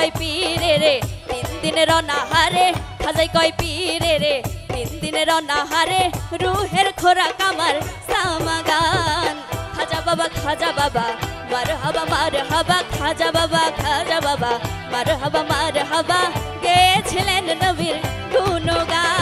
কয় পীরে রে 3 দিনের অনাহারে খাজাই কয় পীরে রে 3 দিনের অনাহারে রুহের খোরাক আমার সামাগান খাজা বাবা মারহাবা খাজা বাবা মারহাবা গেছিলেন নবীর গুণগান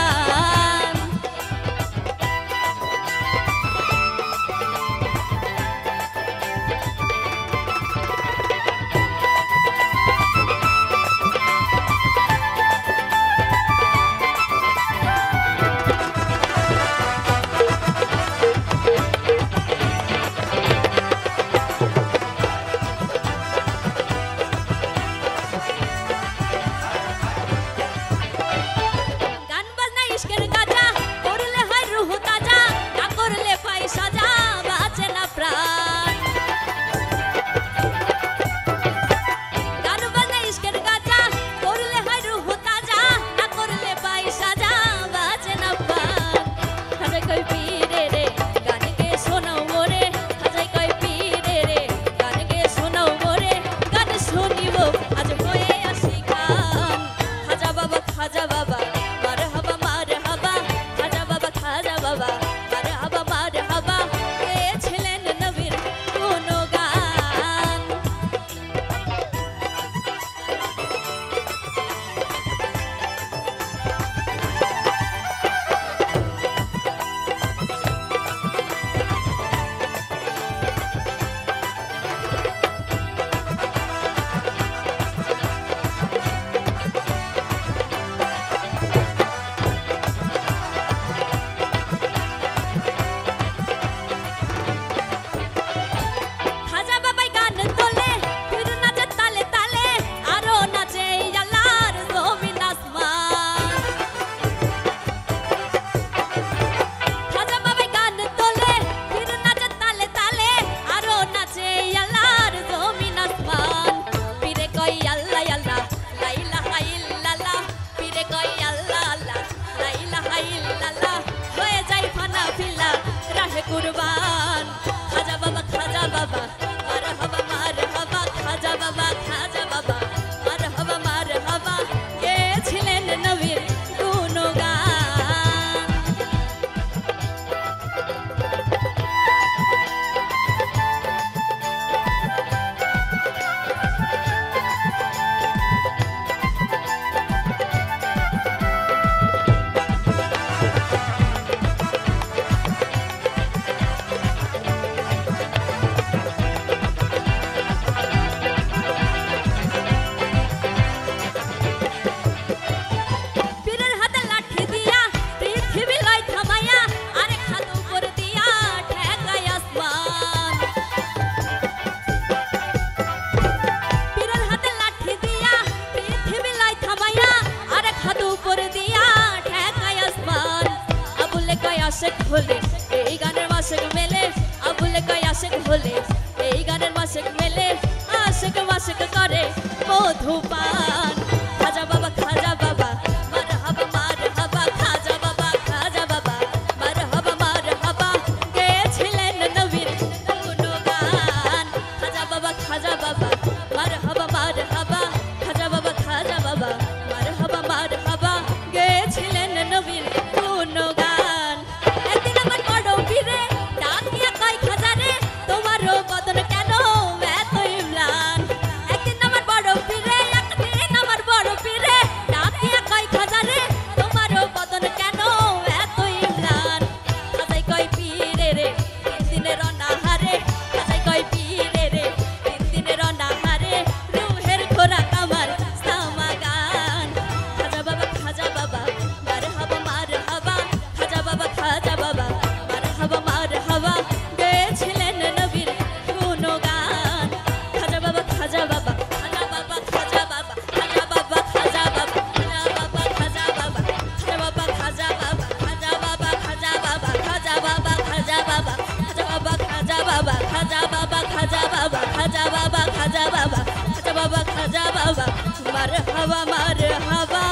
কুরবান খাজা বাবা মারহাবা খাজা বাবা মারহাবা গেছিলেন নবীর গুণগান আশেক হলে এই গানের মাসেক মেলে আবুলে কয় আশেক হলে এই গানের মাসেক মেলে আশেক মাসেক করে মধুপান খাজা বাবা মারহাবা খাজা বাবা মারহাবা গেছিলেন নবীর গুণগান খাজা বাবা মারহাবা খাজা বাবা মারহাবা গেছিলেন নবীর গুণগান খাজা বাবা মারহাবা